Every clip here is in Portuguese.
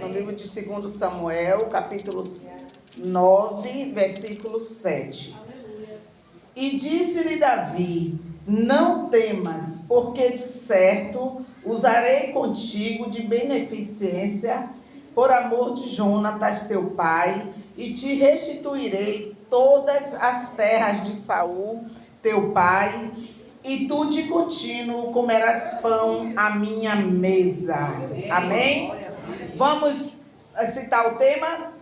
no livro de 2 Samuel, capítulo 9, versículo 7. E disse-lhe Davi: não temas, porque de certo usarei contigo de beneficência por amor de Jonatas teu pai, e te restituirei todas as terras de Saul teu pai, e tu de contínuo comerás pão à minha mesa. Amém? Vamos citar o tema?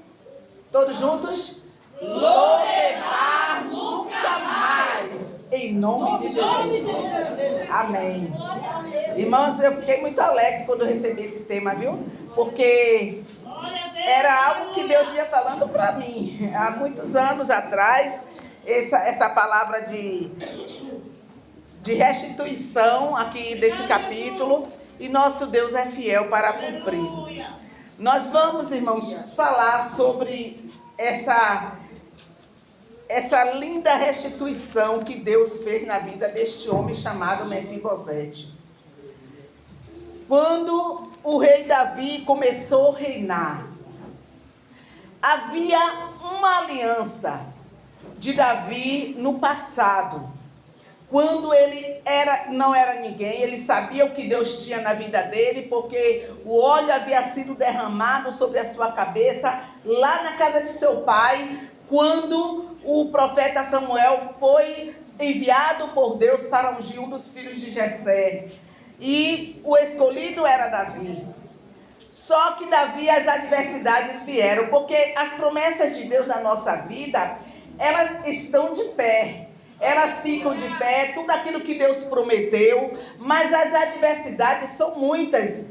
Todos juntos? Lodemar nunca mais. Em nome de Jesus. Amém. Irmãos, eu fiquei muito alegre quando recebi esse tema, viu? Porque era algo que Deus vinha falando para mim há muitos anos atrás. Essa palavra de restituição aqui desse capítulo. E nosso Deus é fiel para cumprir. Nós vamos, irmãos, falar sobre essa linda restituição que Deus fez na vida deste homem chamado Mefibosete. Quando o rei Davi começou a reinar, havia uma aliança de Davi no passado. Quando ele não era ninguém, ele sabia o que Deus tinha na vida dele, porque o óleo havia sido derramado sobre a sua cabeça lá na casa de seu pai, quando o profeta Samuel foi enviado por Deus para ungir um dos filhos de Jessé. E o escolhido era Davi. Só que Davi, as adversidades vieram, porque as promessas de Deus na nossa vida, elas estão de pé. Elas ficam de pé, tudo aquilo que Deus prometeu, mas as adversidades são muitas.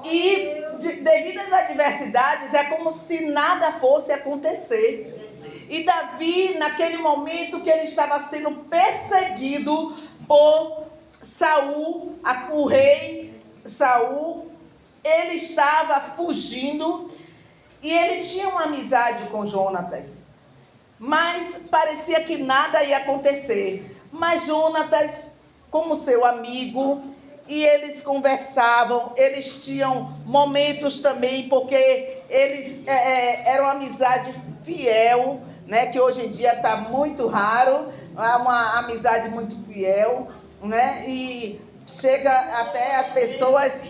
E devido às adversidades, é como se nada fosse acontecer. E Davi, naquele momento que ele estava sendo perseguido por Saul, o rei Saul, ele estava fugindo e ele tinha uma amizade com Jonatas. Mas parecia que nada ia acontecer. Mas Jonatas, como seu amigo, e eles conversavam, eles tinham momentos também, porque eles eram uma amizade fiel, né, que hoje em dia está muito raro, uma amizade muito fiel, né, e chega até as pessoas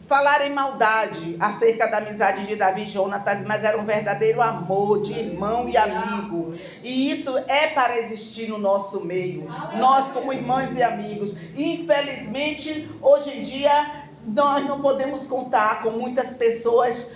falarem maldade acerca da amizade de Davi e Jonatas, mas era um verdadeiro amor de irmão e amigo. E isso é para existir no nosso meio, nós como irmãos e amigos. Infelizmente, hoje em dia, nós não podemos contar com muitas pessoas,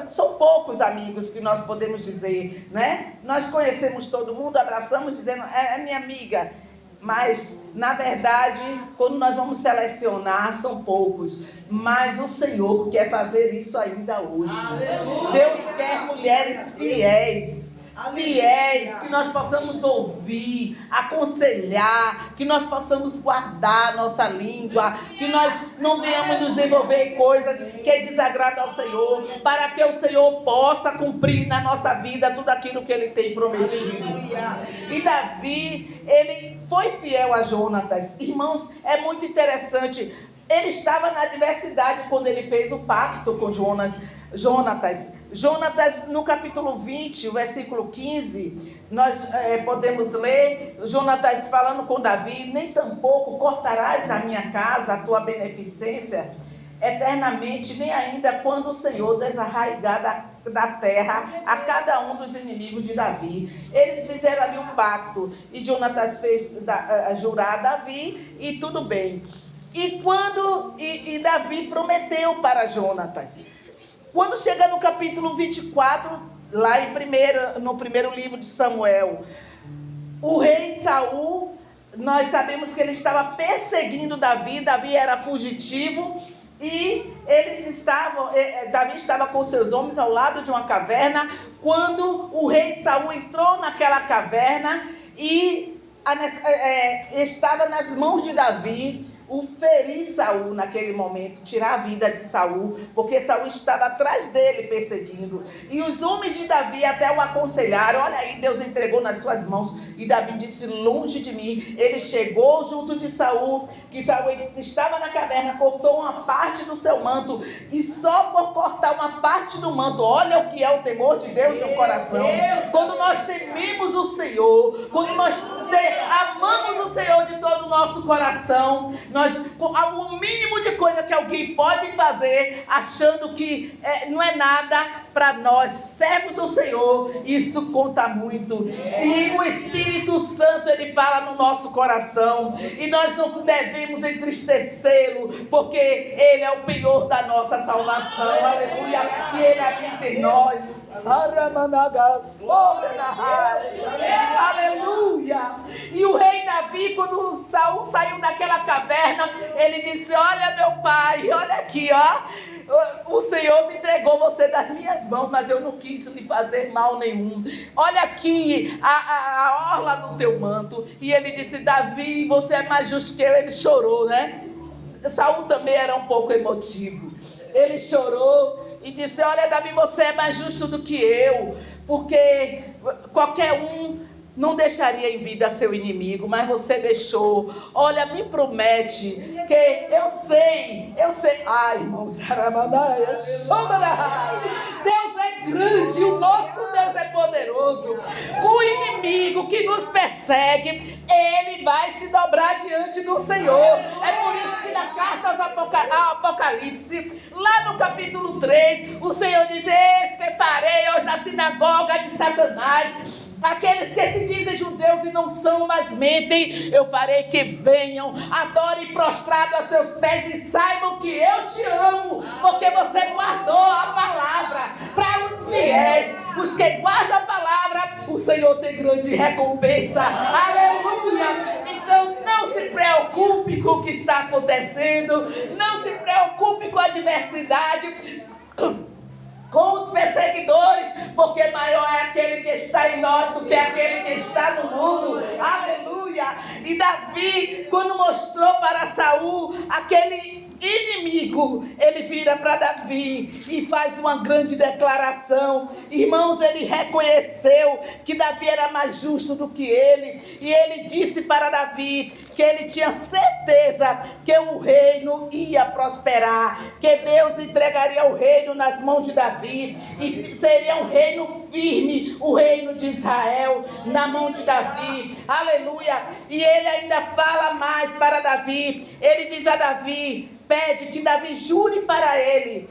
são poucos amigos que nós podemos dizer, né? Nós conhecemos todo mundo, abraçamos dizendo, é minha amiga. Mas, na verdade, quando nós vamos selecionar, são poucos. Mas o Senhor quer fazer isso ainda hoje. Aleluia. Deus quer mulheres fiéis. Fiéis, que nós possamos ouvir, aconselhar, que nós possamos guardar nossa língua, que nós não venhamos nos envolver em coisas que desagradam ao Senhor, para que o Senhor possa cumprir na nossa vida tudo aquilo que Ele tem prometido. E Davi, ele foi fiel a Jonatas. Irmãos, é muito interessante. Ele estava na adversidade quando ele fez o pacto com Jonatas, no capítulo 20, o versículo 15, nós podemos ler Jonatas falando com Davi: nem tampouco cortarás a minha casa, a tua beneficência, eternamente, nem ainda quando o Senhor desarraigar da terra a cada um dos inimigos de Davi. Eles fizeram ali um pacto, e Jonatas fez jurar a Davi, e tudo bem. E Davi prometeu para Jonatas. Quando chega no capítulo 24, lá no primeiro livro de Samuel, o rei Saul, nós sabemos que ele estava perseguindo Davi. Davi era fugitivo e Davi estava com seus homens ao lado de uma caverna, quando o rei Saul entrou naquela caverna e estava nas mãos de Davi o ferir Saul naquele momento, tirar a vida de Saul, porque Saul estava atrás dele perseguindo. E os homens de Davi até o aconselharam: olha aí, Deus entregou nas suas mãos. E Davi disse: longe de mim. Ele chegou junto de Saul, que Saul estava na caverna, cortou uma parte do seu manto, e só por cortar uma parte do manto, olha o que é o temor de Deus no coração. Quando nós tememos o Senhor, quando nós amamos o Senhor de todo o nosso coração, o mínimo de coisa que alguém pode fazer, achando que não é nada, para nós, servos do Senhor, isso conta muito. E o Espírito Santo, ele fala no nosso coração, e nós não devemos entristecê-lo, porque ele é o penhor da nossa salvação, aleluia, e ele habita em nós. Aleluia. E o rei Davi, quando Saul saiu daquela caverna, ele disse: olha, meu pai, olha aqui, ó, o Senhor me entregou você das minhas mãos, mas eu não quis lhe fazer mal nenhum. Olha aqui a orla do teu manto. E ele disse: Davi, você é mais justo que eu. Ele chorou, né? Saul também era um pouco emotivo. Ele chorou e disse: olha, Davi, você é mais justo do que eu, porque qualquer um não deixaria em vida seu inimigo, mas você deixou. Olha, me promete que eu sei. Ai, irmãos, Deus é grande, o nosso Deus é poderoso. O inimigo que nos persegue, ele vai se dobrar diante do Senhor. É por isso que na carta ao Apocalipse, lá no capítulo 3, o Senhor diz: eis que farei hoje na sinagoga de Satanás aqueles que se dizem judeus e não são, mas mentem. Eu farei que venham, adorem prostrado a seus pés e saibam que eu te amo, porque você guardou a palavra. Para os fiéis, os que guardam a palavra, o Senhor tem grande recompensa. Aleluia! Então não se preocupe com o que está acontecendo, não se preocupe com a adversidade, com os perseguidores, porque maior é aquele que está em nós do que aquele que está no mundo. Aleluia! E Davi, quando mostrou para Saul aquele inimigo, ele vira para Davi e faz uma grande declaração. Irmãos, ele reconheceu que Davi era mais justo do que ele, e ele disse para Davi que ele tinha certeza que o reino ia prosperar, que Deus entregaria o reino nas mãos de Davi, e seria um reino firme, o reino de Israel na mão de Davi. Aleluia! E ele ainda fala mais para Davi. Ele diz a Davi, pede que Davi jure para ele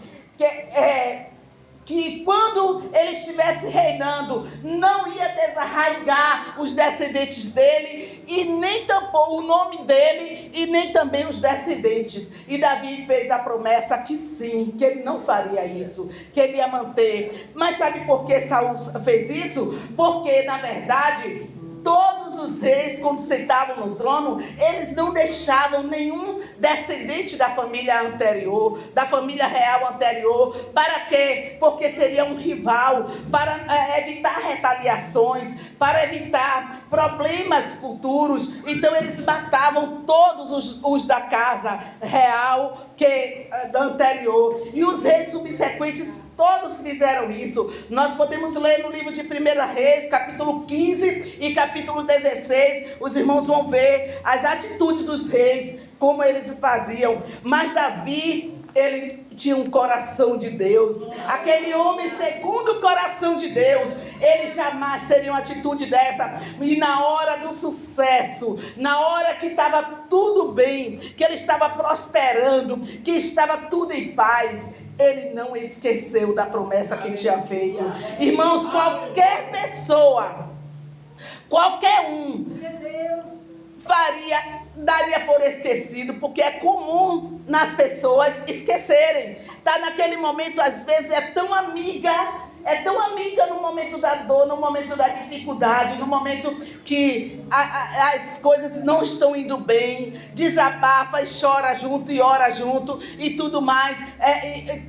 que quando ele estivesse reinando, não ia desarraigar os descendentes dele, e nem tampouco o nome dele, e nem também os descendentes. E Davi fez a promessa que sim, que ele não faria isso, que ele ia manter. Mas sabe por que Saul fez isso? Porque, na verdade, todos os reis, quando sentavam no trono, eles não deixavam nenhum descendente da família anterior, da família real anterior. Para quê? Porque seria um rival, para evitar retaliações, para evitar problemas futuros. Então eles matavam todos os da casa real anterior. E os reis subsequentes todos fizeram isso. Nós podemos ler no livro de 1 Reis, capítulo 15 e capítulo 16. Os irmãos vão ver as atitudes dos reis, como eles faziam. Mas Davi, ele tinha um coração de Deus. Aquele homem segundo o coração de Deus, ele jamais teria uma atitude dessa. E na hora do sucesso, na hora que estava tudo bem, que ele estava prosperando, que estava tudo em paz, ele não esqueceu da promessa que ele tinha feito. Irmãos, qualquer pessoa, qualquer um, daria por esquecido, porque é comum nas pessoas esquecerem. Tá naquele momento, às vezes é tão amiga, é tão amiga no momento da dor, no momento da dificuldade, no momento que as coisas não estão indo bem, desabafa e chora junto e ora junto e tudo mais.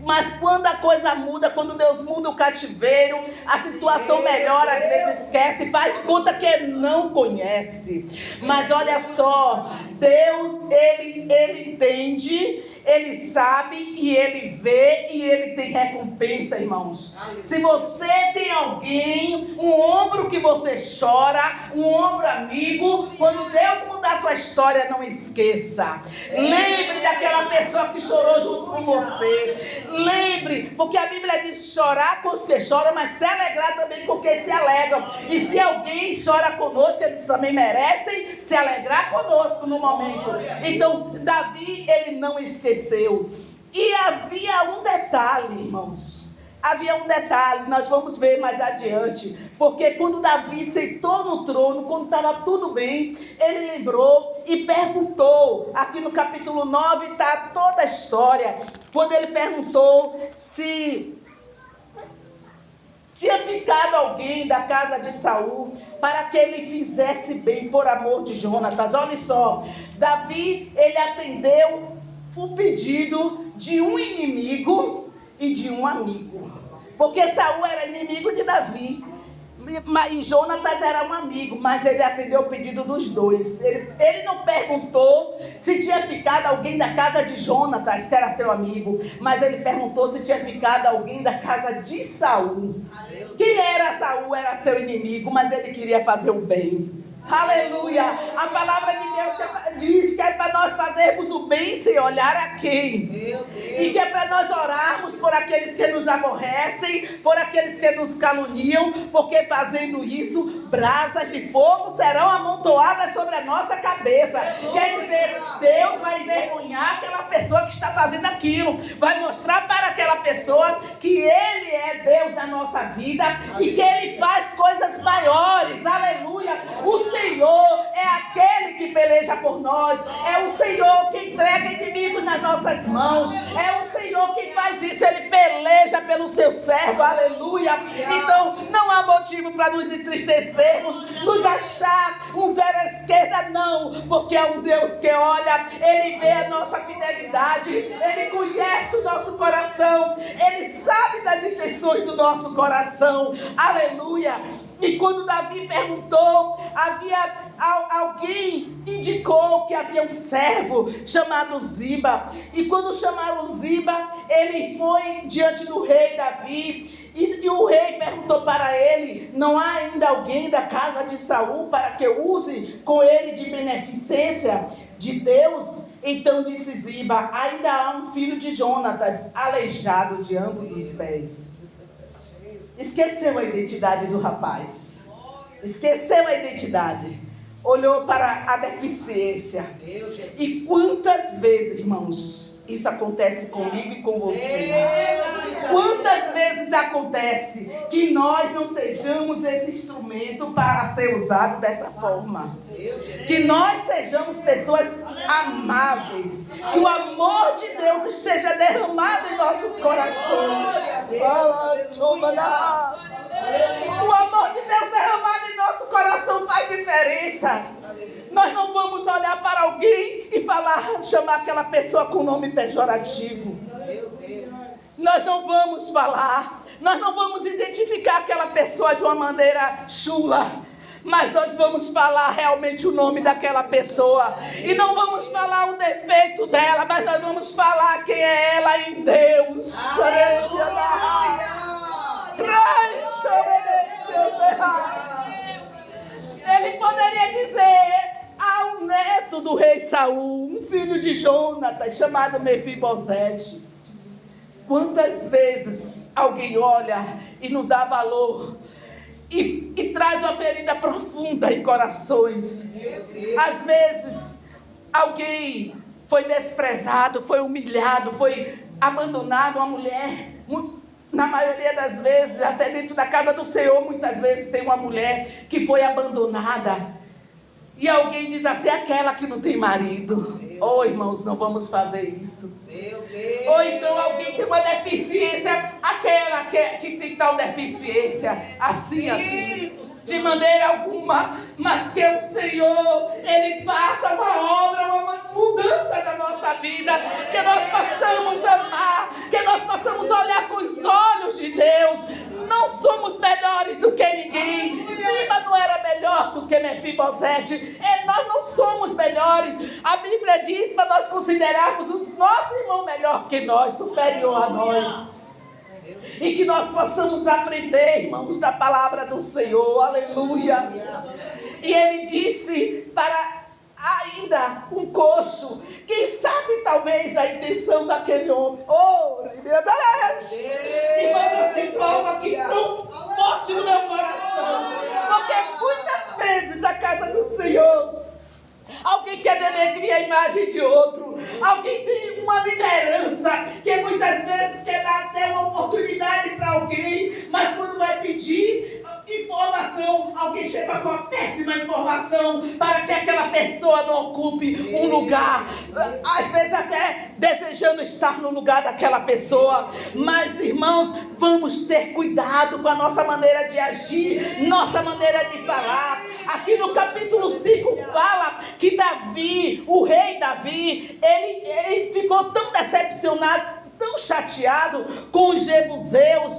Mas quando a coisa muda, quando Deus muda o cativeiro, a situação melhora, às vezes esquece, faz de conta que não conhece. Mas olha só, Deus, Ele entende, Ele sabe e Ele vê e Ele tem recompensa, irmãos. Se você tem alguém, um ombro que você chora, um ombro amigo, quando Deus mudar sua história, não esqueça. Lembre daquela pessoa que chorou junto com você. Lembre, porque a Bíblia diz chorar com os que choram, mas se alegrar também com os que se alegram. E se alguém chora conosco, eles também merecem se alegrar conosco no momento. Então, Davi, ele não esqueceu. E havia um detalhe, irmãos. Havia um detalhe, nós vamos ver mais adiante. Porque quando Davi sentou no trono, quando estava tudo bem, ele lembrou e perguntou. Aqui no capítulo 9 está toda a história. Quando ele perguntou se tinha ficado alguém da casa de Saul para que ele fizesse bem por amor de Jonatas. Olha só, Davi, ele atendeu o pedido de um inimigo e de um amigo. Porque Saul era inimigo de Davi e Jonatas era um amigo, mas ele atendeu o pedido dos dois. Ele não perguntou se tinha ficado alguém da casa de Jonatas, que era seu amigo, mas ele perguntou se tinha ficado alguém da casa de Saul. Quem era Saul? Era seu inimigo, mas ele queria fazer o bem. Aleluia! A palavra de Deus diz que é para nós fazermos o bem sem olhar a quem. E que é para nós orarmos por aqueles que nos aborrecem, por aqueles que nos caluniam, porque fazendo isso, brasas de fogo serão amontoadas sobre a nossa cabeça. Quer dizer, Deus vai envergonhar aquela pessoa que está fazendo aquilo, vai mostrar para aquela pessoa que Ele é Deus da nossa vida e que Ele faz coisas maiores. Aleluia! O Senhor é aquele que peleja por nós, é o Senhor que entrega inimigos nas nossas mãos, é o Senhor que faz isso, Ele peleja pelo seu servo, aleluia. Então não há motivo para nos entristecermos, nos achar um zero à esquerda, não, porque é um Deus que olha, Ele vê a nossa fidelidade, Ele conhece o nosso coração, Ele sabe das intenções do nosso coração, aleluia. E quando Davi perguntou, alguém indicou que havia um servo chamado Ziba. E quando chamaram Ziba, ele foi diante do rei Davi. E o rei perguntou para ele: não há ainda alguém da casa de Saul para que eu use com ele de beneficência de Deus? Então disse Ziba: ainda há um filho de Jonatas, aleijado de ambos os pés. Esqueceu a identidade do rapaz. Esqueceu a identidade. Olhou para a deficiência. E quantas vezes, irmãos, isso acontece comigo e com você? Quantas vezes acontece que nós não sejamos esse instrumento para ser usado dessa forma? Que nós sejamos pessoas amáveis. Que o amor de Deus esteja derramado em nossos corações. O amor de Deus derramado em nosso coração faz diferença. Nós não vamos olhar para alguém e chamar aquela pessoa com nome pejorativo. Nós não vamos falar, nós não vamos identificar aquela pessoa de uma maneira chula, mas nós vamos falar realmente o nome daquela pessoa. E não vamos falar o defeito dela, mas nós vamos falar quem é ela em Deus. Ele poderia dizer ao neto do rei Saul, um filho de Jonatas, chamado Mefibosete. Quantas vezes alguém olha e não dá valor e traz uma ferida profunda em corações. Às vezes alguém foi desprezado, foi humilhado, foi abandonado, uma mulher. Na maioria das vezes, até dentro da casa do Senhor, muitas vezes tem uma mulher que foi abandonada. E alguém diz assim, aquela que não tem marido. Oh, irmãos, não vamos fazer isso. Meu Deus. Ou então alguém tem uma deficiência, aquela que tem tal deficiência, assim, de maneira alguma, mas que o Senhor, Ele faça uma obra, uma mudança na nossa vida, que nós possamos amar, que nós possamos olhar com os olhos de Deus. Não somos melhores do que ninguém. Ziba não era melhor do que Mefibosete. Nós não somos melhores. A Bíblia diz para nós considerarmos o nosso irmão melhor que nós, superior a nós. E que nós possamos aprender, irmãos, da palavra do Senhor. Aleluia. E ele disse para ainda um coxo. Quem sabe talvez a intenção daquele homem. Oh, meu Deus! Irmãos, eu sinto algo aqui tão forte no meu coração. Porque muitas vezes a casa do Senhor, alguém quer denegrir a imagem de outro. Alguém tem uma liderança que muitas vezes quer dar até uma oportunidade para alguém, mas quando vai pedir informação, alguém chega com uma péssima informação para que aquela pessoa não ocupe um lugar, às vezes até desejando estar no lugar daquela pessoa. Mas, irmãos, vamos ter cuidado com a nossa maneira de agir, nossa maneira de falar. Aqui no capítulo 5 fala que Davi, o rei Davi, ele ficou tão decepcionado, tão chateado com os jebuseus,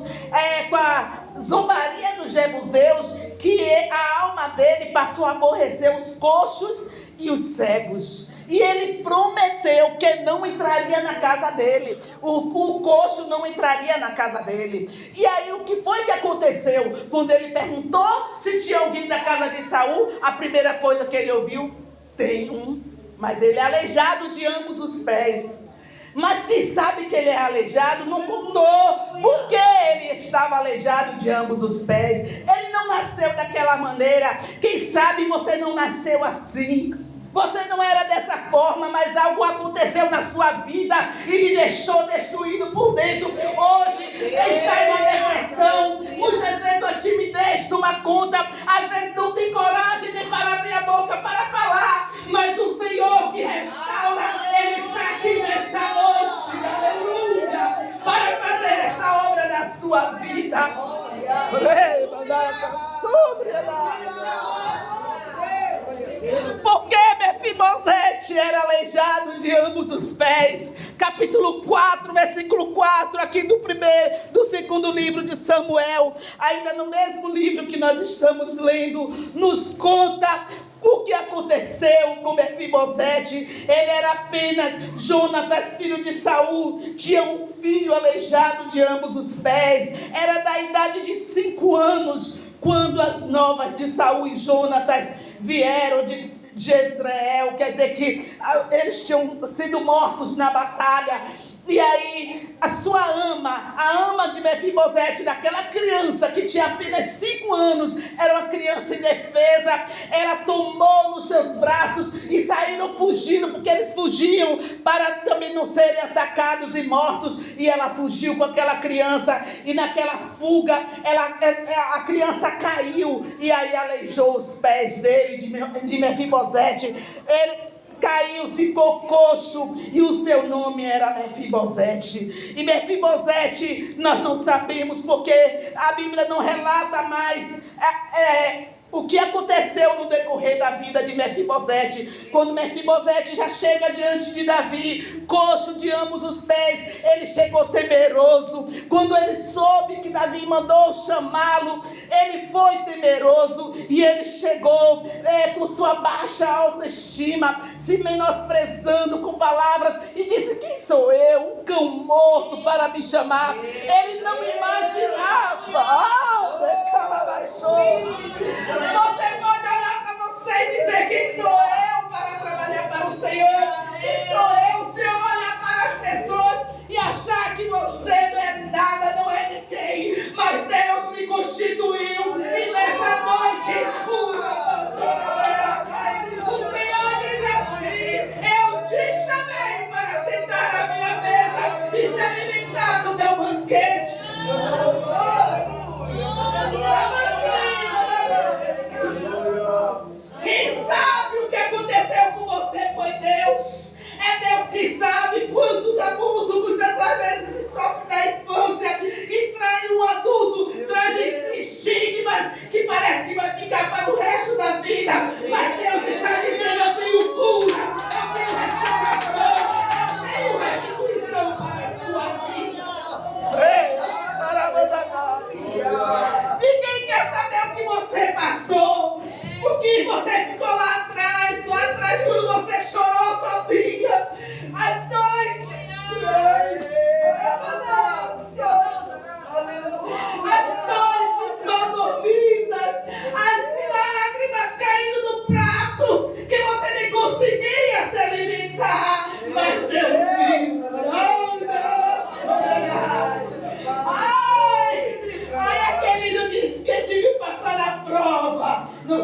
com a zombaria dos jebuseus, que a alma dele passou a aborrecer os coxos e os cegos. E ele prometeu que não entraria na casa dele. O coxo não entraria na casa dele. E aí o que foi que aconteceu? Quando ele perguntou se tinha alguém da casa de Saul, a primeira coisa que ele ouviu, tem um, mas ele é aleijado de ambos os pés. Mas quem sabe que ele é aleijado não contou por que ele estava aleijado de ambos os pés. Ele não nasceu daquela maneira. Quem sabe você não nasceu assim. Você não era dessa forma, mas algo aconteceu na sua vida e lhe deixou destruído por dentro. Hoje está em uma depressão. Muitas vezes a timidez toma conta. Às vezes não tem coragem nem para abrir a boca para falar. Mas o Senhor que restaura, Ele está aqui nesta noite. Aleluia. Para fazer esta obra na sua vida. Porque Mefibosete era aleijado de ambos os pés. Capítulo 4, versículo 4, aqui do segundo livro de Samuel, ainda no mesmo livro que nós estamos lendo, nos conta o que aconteceu com Mefibosete. Ele era apenas Jonatas, filho de Saul, tinha um filho aleijado de ambos os pés, era da idade de 5 anos, quando as novas de Saul e Jonatas vieram de Jezreel, quer dizer que eles tinham sido mortos na batalha. E aí a ama de Mefibosete, daquela criança que tinha apenas 5 anos, era uma criança indefesa, ela tomou nos seus braços e saíram fugindo, porque eles fugiam para também não serem atacados e mortos. E ela fugiu com aquela criança, e naquela fuga a criança caiu, e aí aleijou os pés dele, de Mefibosete. Ele caiu, ficou coxo, e o seu nome era Mefibosete. E Mefibosete nós não sabemos, porque a Bíblia não relata mais o que aconteceu no decorrer da vida de Mefibosete. Quando Mefibosete já chega diante de Davi, coxo de ambos os pés, ele chegou temeroso. Quando ele soube que Davi mandou chamá-lo, ele foi temeroso, e ele chegou com sua baixa autoestima, se menosprezando com palavras, e disse: quem sou eu, um cão morto, para me chamar? Ele não imaginava. Você pode olhar para você e dizer: quem sou eu para trabalhar para o Senhor? Quem sou eu? O Senhor olha para as pessoas e achar que você não é nada, não é ninguém. Mas Deus me constituiu, e nessa noite o Senhor diz assim: eu te chamei para sentar à minha mesa e se alimentar do meu banquete. Quem sabe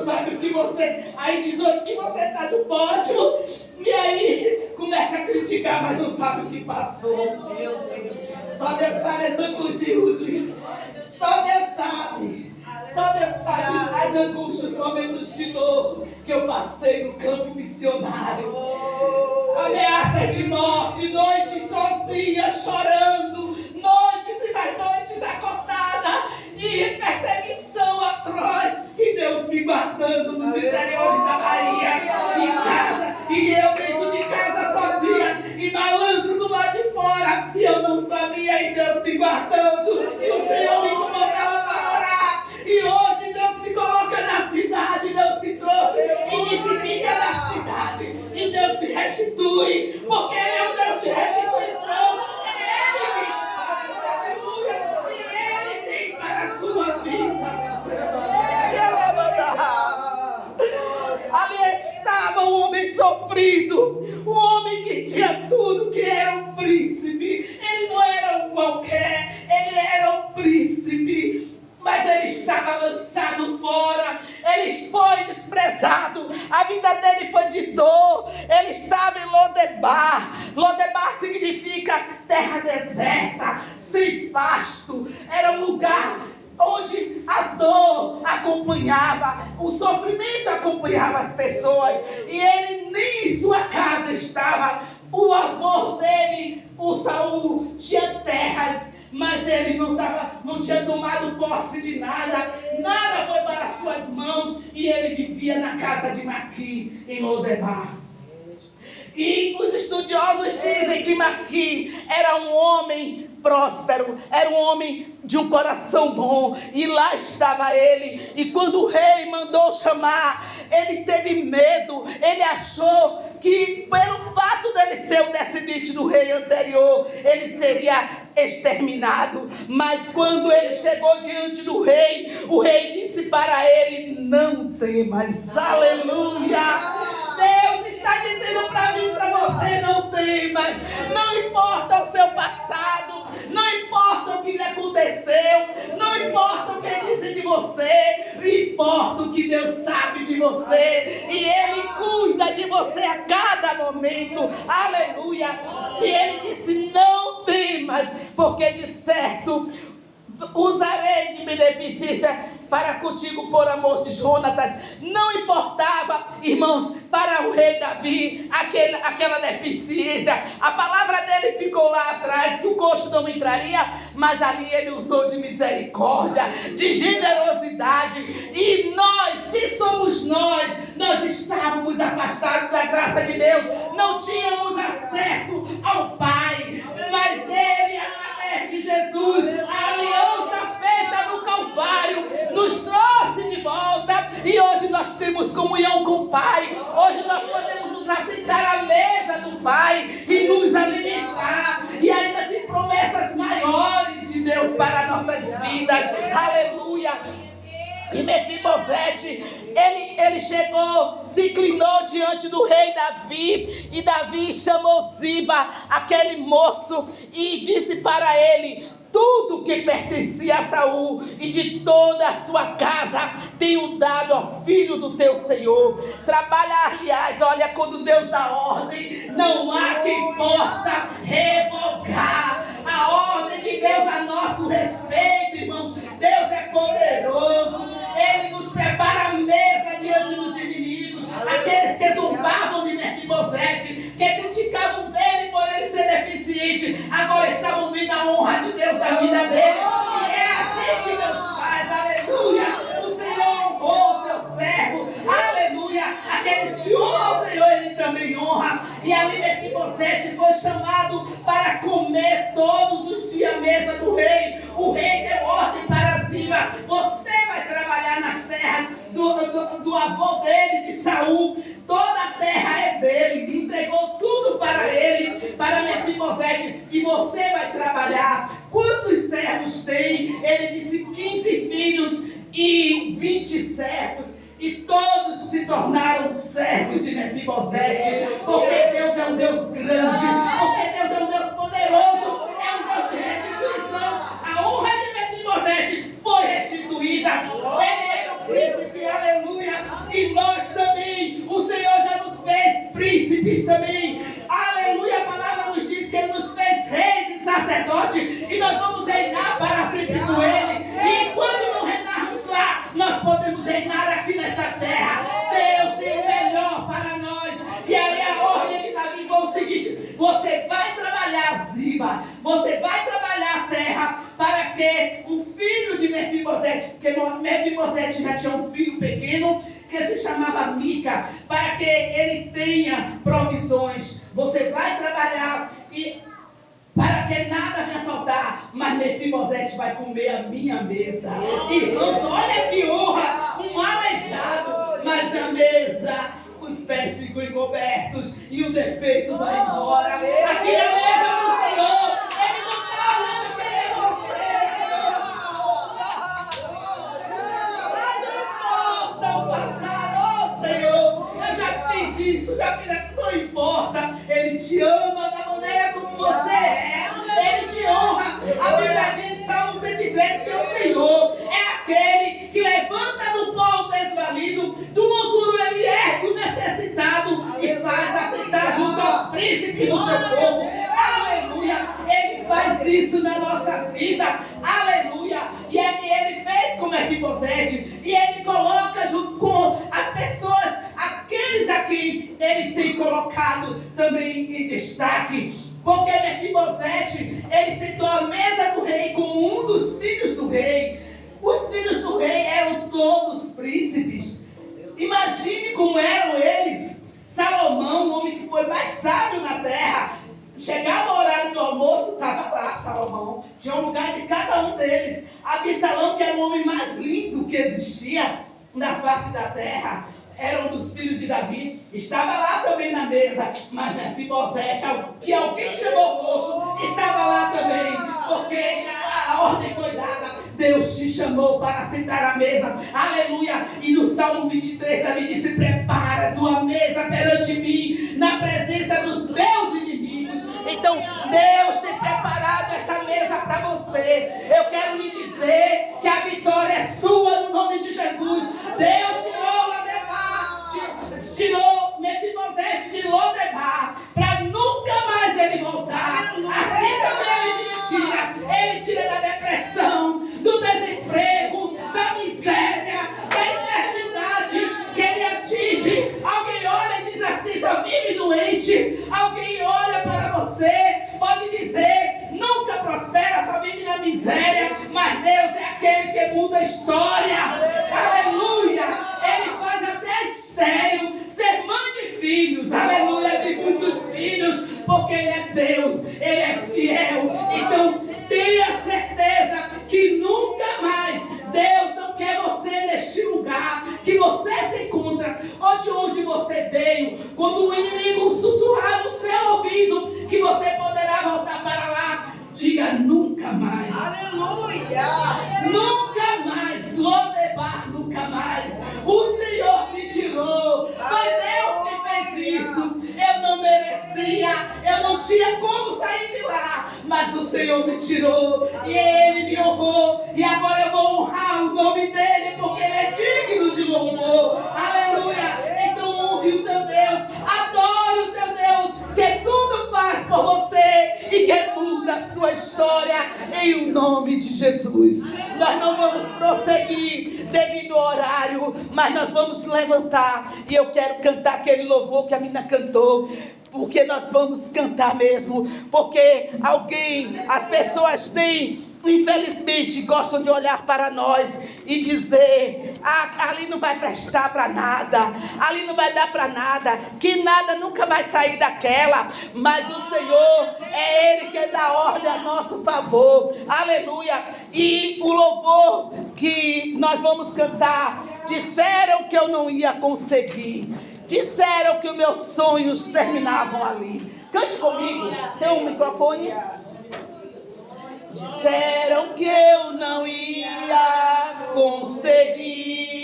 não sabe o que você... Aí diz hoje que você está no pódio. E aí começa a criticar, mas não sabe o que passou. Meu Deus. Só Deus sabe as angústias. Só Deus sabe. Só Deus sabe as angústias, os momentos de dor que eu passei no campo missionário. Ameaças de morte, noites sozinha, chorando, noites e mais noites acordada, e perseguição atroz, e Deus me guardando nos interiores da Bahia, em casa, e eu dentro de casa sozinha, e malandro do lado de fora, e eu não sabia, e Deus me guardando, e o Senhor me incomodava para orar, e hoje Deus me coloca na cidade, Deus me trouxe, e disse, fica na cidade, e Deus me restitui, porque Ele é o Deus de restituição, é Ele que faz, aleluia, e Ele tem para a sua vida. Ali estava um homem sofrido, um homem que tinha tudo, que era um príncipe. Ele não era um qualquer, ele era um príncipe. Mas ele estava lançado fora, ele foi desprezado, a vida dele foi de dor, ele estava em Lodebar. Lodebar significa terra deserta, sem pasto, era um lugar onde a dor acompanhava, o sofrimento acompanhava as pessoas, e ele nem em sua casa estava. O avô dele, o Saul, tinha terras, mas ele não tinha tomado posse de nada, nada foi para as suas mãos, e ele vivia na casa de Maqui, em Lodebar. E os estudiosos dizem que Maqui era um homem próspero, era um homem de um coração bom, e lá estava ele, e quando o rei mandou chamar, ele teve medo, ele achou que pelo fato dele ser o descendente do rei anterior, ele seria exterminado. Mas quando ele chegou diante do rei, o rei disse para ele, não temas, aleluia. Deus está dizendo para mim e para você, não temas, não importa o seu passado, não importa o que lhe aconteceu, não importa o que dizem de você, importa o que Deus sabe de você, e Ele cuida de você a cada momento, aleluia. E Ele disse, não temas, porque de certo usarei de beneficência para contigo por amor de Jonatas. Não importava, irmãos, para o rei Davi aquela deficiência. A palavra dele ficou lá atrás, que o coxo não entraria, mas ali ele usou de misericórdia, de generosidade. E nós, que somos nós estávamos afastados da graça de Deus, não tínhamos acesso ao Pai, mas ele, através de Jesus, a aliança feita no Calvário, nos trouxe de volta, e hoje nós temos comunhão com o Pai. Hoje nós podemos nos assentar à mesa do Pai e nos alimentar, e ainda tem promessas maiores de Deus para nossas vidas, aleluia. E Mefibosete, ele chegou, se inclinou diante do rei Davi, e Davi chamou Ziba, aquele moço, e disse para ele, tudo que pertencia a Saul e de toda a sua casa tenho dado ao filho do teu Senhor. Trabalhar, olha, quando Deus dá ordem, não há quem possa revogar a ordem de Deus a nosso respeito, irmãos. Deus é poderoso, Ele nos prepara a mesa diante dos inimigos. Aqueles que zombavam de Mefibosete, que criticavam dele por ele ser deficiente, agora estavam vendo a honra de Deus da vida dele. E é assim que Deus faz, aleluia. O Senhor honrou o seu servo, aleluia. Aqueles que honram o Senhor, Ele também honra. E ali Mefibosete foi chamado para comer todos os dias à mesa do rei. O rei deu ordem para Ziba, você vai trabalhar nas terras do avô dele, de Saul. Toda a terra é dele, entregou tudo para ele, para Mefibosete, e você vai trabalhar. Quantos servos tem? Ele disse 15 filhos e 20 servos, e todos se tornaram servos de Mefibosete, porque Deus é um Deus grande, porque Deus é um Deus poderoso, é um Deus de restituição. amém. Aleluia, a palavra nos diz que Ele nos fez reis e sacerdotes, e nós vamos reinar para sempre com Ele. E enquanto não reinarmos lá, nós podemos reinar aqui nessa terra. Deus tem o melhor para nós. E aí a ordem de Davi foi o seguinte: você vai trabalhar, Ziba, você vai trabalhar a terra, para que o filho de Mefibosete, porque Mefibosete já tinha um filho pequeno, que se chamava Mica, para que ele tenha provisões. Você vai trabalhar e para que nada venha faltar, mas Mefibosete vai comer a minha mesa. Irmãos, olha que honra, um aleijado, mas a mesa, os pés ficam encobertos e o defeito vai embora. Aqui é a mesa do Senhor. Ele não está olhando quem é você. Não importa o passado, oh Senhor. Eu já fiz isso, já fiz aquilo, não importa. Ele te ama da maneira como você é. Ele te honra. A Bíblia diz em Salmo 103 que o Senhor é aquele que levanta no pó o desvalido, do monturo ele ergue o necessitado e faz assentar junto aos príncipes do seu povo. Aleluia! Ele faz isso na nossa vida. Aleluia! E ele fez com Mefibosete, e ele coloca junto com as pessoas, aqueles a quem ele tem colocado também em destaque. Porque Mefibosete, ele sentou à mesa do rei como um dos filhos do rei. Os filhos do rei eram todos príncipes. Imagine como eram eles. Salomão, o homem que foi mais sábio na terra, chegava o horário do almoço, estava lá Salomão. Tinha um lugar de cada um deles. Absalão, que era o homem mais lindo que existia na face da terra, era um dos filhos de Davi, estava lá também na mesa. Mas Mefibosete, que alguém chamou moço, estava lá também, porque a ordem foi dada. Deus te chamou para sentar à mesa. Aleluia. E no Salmo 23 Davi disse: prepara a sua mesa perante mim, na presença dos meus inimigos. Então Deus tem preparado essa mesa para você. Eu quero lhe dizer que a vitória é sua no nome de Jesus. Deus tirou Mefibosete de Lodebar, para nunca mais ele voltar. Assim também ele tira da depressão, do desemprego, da miséria, da enfermidade que ele atinge. Alguém olha e diz assim: só vive doente. Alguém olha para você, pode dizer: nunca prospera, só vive na miséria. Mas Deus é aquele que muda a história. Aleluia. Ele faz até estéril ser mãe de filhos, aleluia, de muitos filhos, porque Ele é Deus, Ele é fiel. Então tenha certeza que nunca mais Deus não quer você neste lugar que você se encontra, ou de onde você veio. Quando o inimigo sussurrar no seu ouvido que você poderá voltar para lá, diga: nunca mais. Aleluia! Nunca mais. Lodebar, nunca mais. O Senhor me tirou. Foi Deus que fez isso. Eu não merecia. Eu não tinha como sair de lá. Mas o Senhor me tirou. E Ele me honrou. E agora eu vou honrar o nome dEle, porque Ele é digno de louvor. Aleluia. Então honre o teu Deus. Adore o teu Deus, que tudo faz por você e que muda a sua história em o nome de Jesus. Nós não vamos prosseguir devido ao horário, mas nós vamos levantar e eu quero cantar aquele louvor que a menina cantou, porque nós vamos cantar mesmo, porque as pessoas têm, infelizmente, gostam de olhar para nós e dizer: ali não vai prestar para nada, ali não vai dar para nada, que nada nunca vai sair daquela. Mas o Senhor é Ele que dá ordem a nosso favor. Aleluia. E o louvor que nós vamos cantar: disseram que eu não ia conseguir, disseram que os meus sonhos terminavam ali. Cante comigo. Tem um microfone? Disseram que eu não ia conseguir,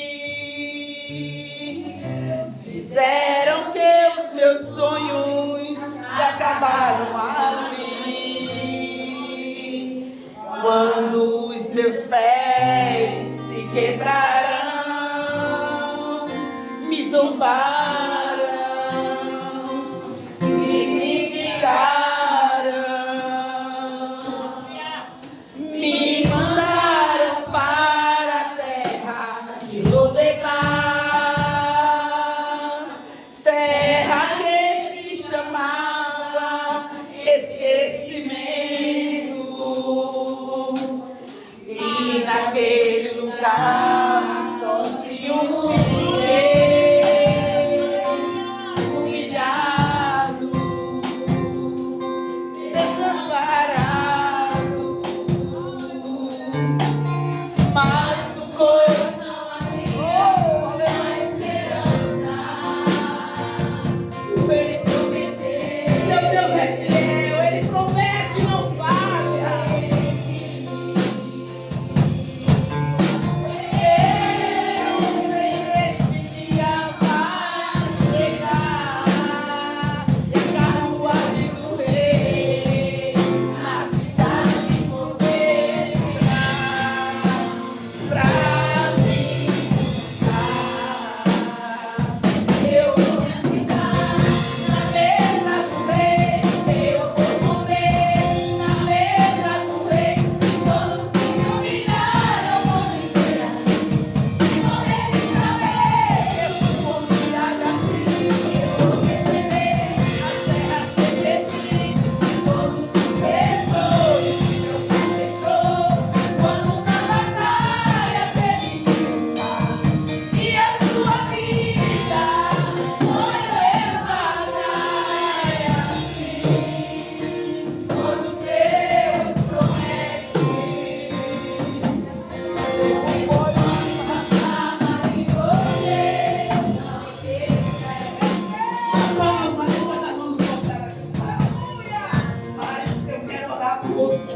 disseram que os meus sonhos acabaram ali. Quando os meus pés se quebraram, me zombaram, estava sozinho, humilhado, desamparado, mas no coração havia uma esperança. Ele prometeu, meu Deus é fiel, Ele promete e não falha.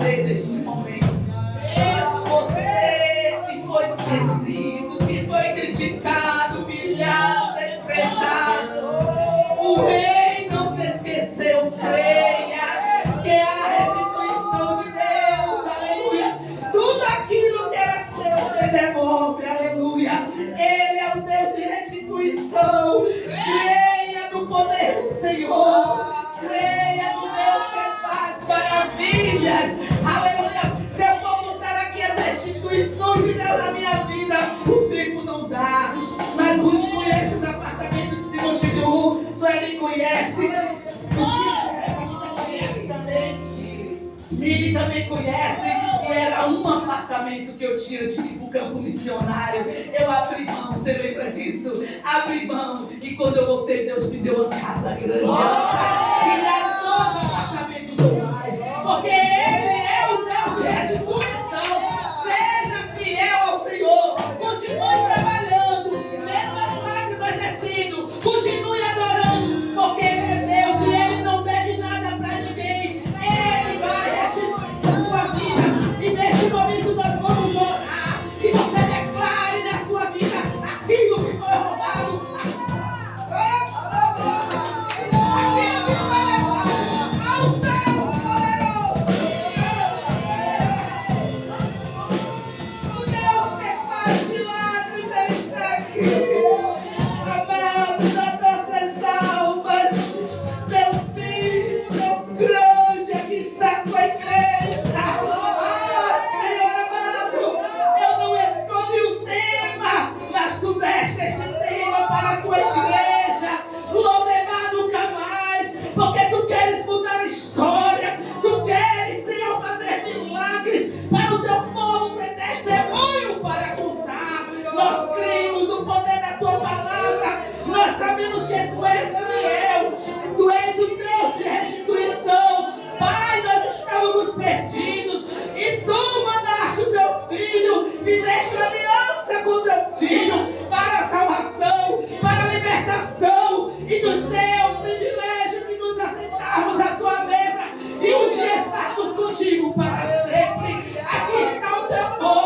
Neste momento, você que foi esquecido, que foi criticado, humilhado, desprezado, o Rei não se esqueceu. Creia que é a restituição de Deus, aleluia. Tudo aquilo que era seu, Ele devolve, aleluia. Ele é o Deus de restituição. Creia no poder do Senhor, creia no Deus que faz maravilhas. Aleluia! Se eu for botar aqui as restituições de Deus na minha vida, o tempo não dá. Mas Ruth conhece os apartamentos de Senhor chegou, só Ele conhece. Conhece também. Miri também conhece. E era um apartamento que eu tinha, eu tive para o campo missionário. Eu abri mão, você lembra disso? Abri mão. E quando eu voltei, Deus me deu uma casa grande. E era todos os apartamentos iguais. Porque Ele é o Deus de restituição. Seja fiel ao Senhor. Continue trabalhando. Mesmo as lágrimas descendo. Continue adorando. Porque Ele é Deus e Ele não deve nada para ninguém. Ele vai restituir a sua vida. E neste momento nós vamos orar. E você declare na sua vida aquilo que foi roubado. Aquilo que foi levado ao Deus poderoso. O Deus que faz milagres, Ele está aqui. Amados das nossas almas, Deus vivo, Deus grande, aqui está a tua igreja. Senhor amado, eu não escolhi o tema, mas tu deste este tema para a tua igreja. Louvemar nunca mais, porque tu queres mudar a história, tu queres, Senhor, fazer milagres para o teu povo ter testemunho para contar. Nós cremos no poder da tua palavra, nós sabemos que tu és fiel, tu és o Deus de restituição. Pai, nós estávamos perdidos e tu mandaste o teu filho, fizeste aliança com o teu filho para a salvação, para a libertação, e nos deu o privilégio de nos assentarmos à tua mesa e um dia estarmos contigo para sempre. Aqui está o teu povo.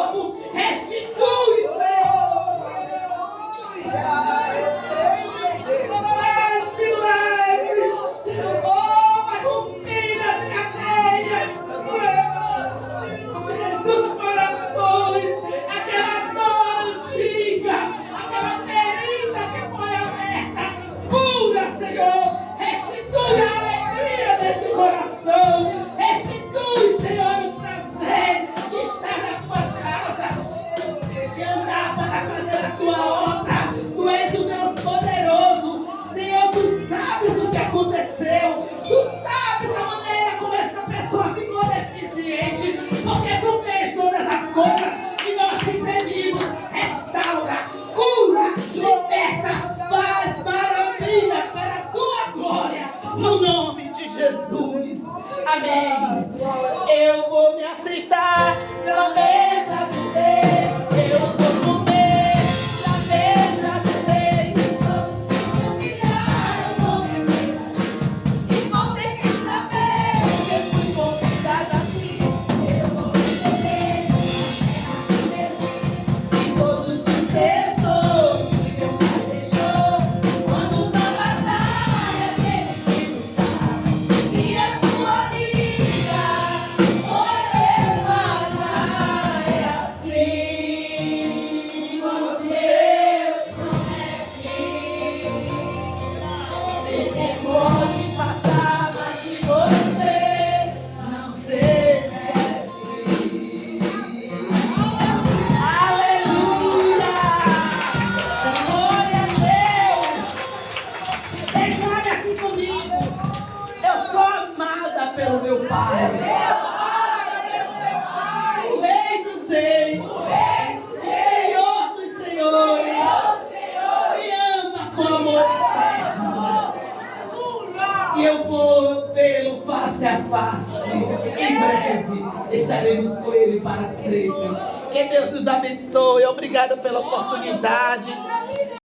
reis, Senhor dos senhores, me ama com amor eterno. E eu vou vê-lo face a face. Em breve estaremos com ele para sempre. Que Deus nos abençoe. Obrigada pela oportunidade.